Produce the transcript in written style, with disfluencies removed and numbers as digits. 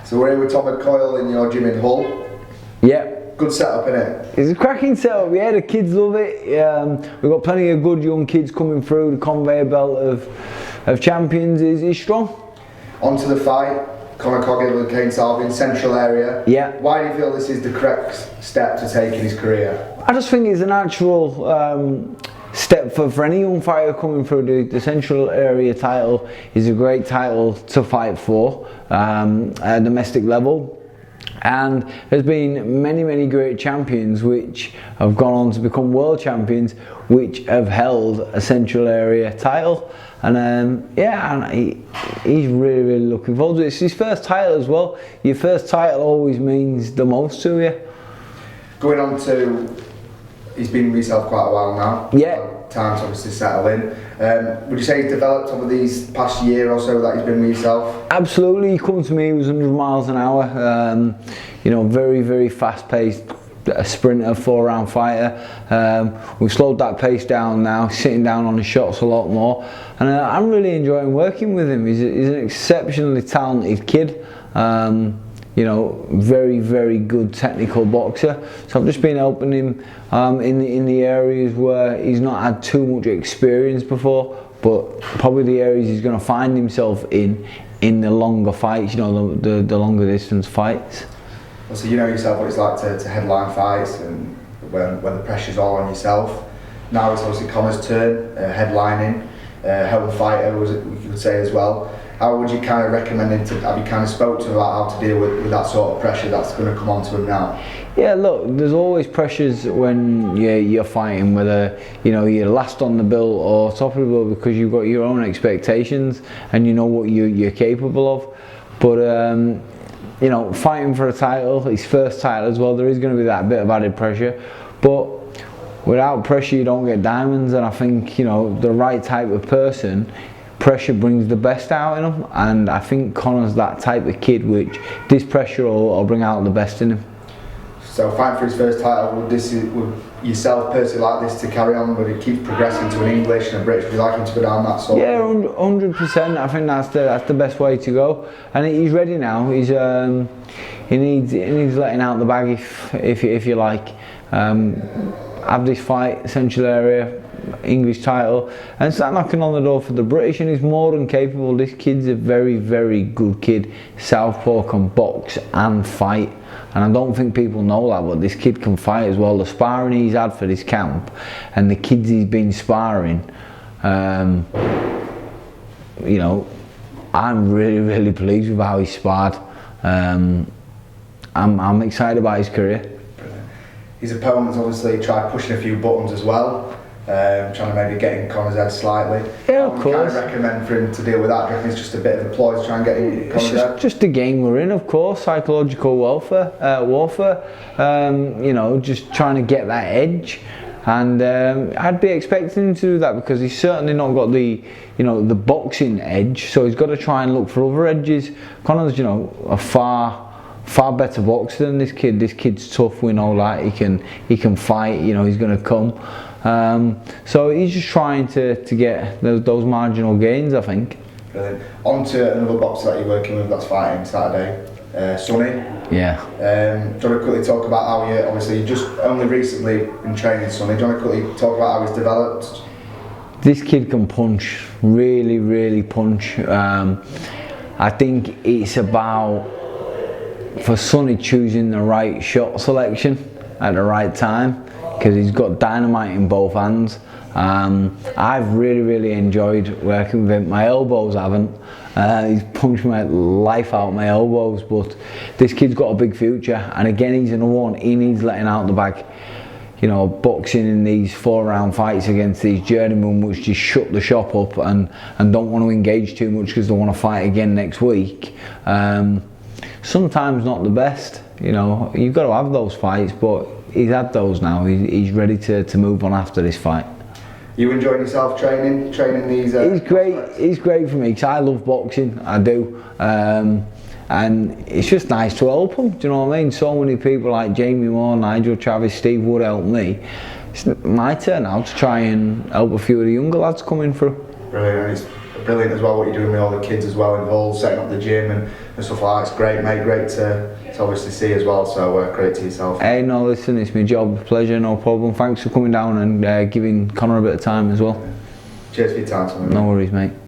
So we're here with Tom at Coyle in your gym in Hull. Yeah. Good setup, innit? It's a cracking setup, yeah, the kids love it. We've got plenty of good young kids coming through. The conveyor belt of champions is strong. On to the fight, COGHILL and Kane Salvin, central area. Yeah. Why do you feel this is the correct step to take in his career? I just think it's a natural step for any young fighter coming through. The central area title is a great title to fight for at domestic level. And there's been many great champions which have gone on to become world champions, which have held a central area title. And he's really looking forward to it. It's his first title as well. Your first title always means the most to you. Going on to, he's been with yourself quite a while now. Yeah. Time to obviously settle in. Would you say he's developed over these past year or so that he's been with yourself? Absolutely. He come to me, he was 100 miles an hour. You know, very fast paced, a sprinter, 4-round fighter. We've slowed that pace down now, sitting down on the shots a lot more. And I'm really enjoying working with him. He's an exceptionally talented kid. You know, very good technical boxer. So I've just been helping him in the areas where he's not had too much experience before, but probably the areas he's going to find himself in the longer fights, you know, the longer distance fights. Well, so you know yourself what it's like to headline fights and when the pressure's all on yourself. Now it's obviously Connor's turn, headlining, home fighter, we could say as well. How would you kind of recommend him to, have you kind of spoke to him about how to deal with that sort of pressure that's going to come onto him now? Yeah, look, there's always pressures when you're fighting, whether you know you're last on the bill or top of the bill, because you've got your own expectations and you know what you're capable of. But you know, fighting for a title, his first title as well, there is going to be that bit of added pressure. But without pressure, you don't get diamonds, and I think, you know, the right type of person, pressure brings the best out in them, and I think Connor's that type of kid which this pressure will bring out the best in him. So fighting for his first title, would yourself personally like this to carry on? Would it keep progressing to an English and a British? Would you like him to go down that sort? Yeah, 100%. I think that's the best way to go, and he's ready now. He needs letting out the bag if you like. Have this fight, central area, English title, and start knocking on the door for the British, and he's more than capable. This kid's a very good kid. Southpaw, can box and fight, and I don't think people know that, but this kid can fight as well. The sparring he's had for this camp and the kids he's been sparring, you know, I'm really pleased with how he's sparred. I'm excited about his career. His opponent's obviously tried pushing a few buttons as well, trying to maybe get in Connor's head slightly. Yeah, of course. What would you kind of recommend for him to deal with that? Do you reckon it's just a bit of a ploy to try and get in Connor's head? It's just the game we're in, of course. Psychological warfare. You know, just trying to get that edge. And I'd be expecting him to do that, because he's certainly not got the, you know, the boxing edge. So he's got to try and look for other edges. Connor's, you know, a far better boxer than this kid. This kid's tough, we know that. He can fight, you know, he's going to come. So he's just trying to get those marginal gains, I think. Brilliant. On to another boxer that you're working with that's fighting Saturday, Sonny. Yeah. Do you want to quickly talk about how you just only recently been training Sonny? Do you want to quickly talk about how he's developed? This kid can punch, really punch. I think it's about, for Sonny, choosing the right shot selection at the right time, because he's got dynamite in both hands. I've really enjoyed working with him. My elbows haven't. He's punched my life out my elbows, but this kid's got a big future, and again, he's another one. He needs letting out the bag. You know, boxing in these 4-round fights against these journeymen which just shut the shop up and don't want to engage too much because they want to fight again next week. Sometimes not the best, you know, you've got to have those fights, but he's had those now. He's ready to move on after this fight. You enjoying yourself training these? He's great. He's great for me, because I love boxing. I do, and it's just nice to help him. Do you know what I mean? So many people like Jamie Moore, Nigel Travis, Steve Wood help me. It's my turn now to try and help a few of the younger lads coming through. Brilliant, and it's brilliant as well what you're doing with all the kids as well involved, setting up the gym and and stuff like that. It's great, mate. Great to obviously see as well. So credit to yourself. Hey, no, listen, it's my job, pleasure, no problem. Thanks for coming down and giving Connor a bit of time as well. Cheers for your time, Tommy. No worries, mate.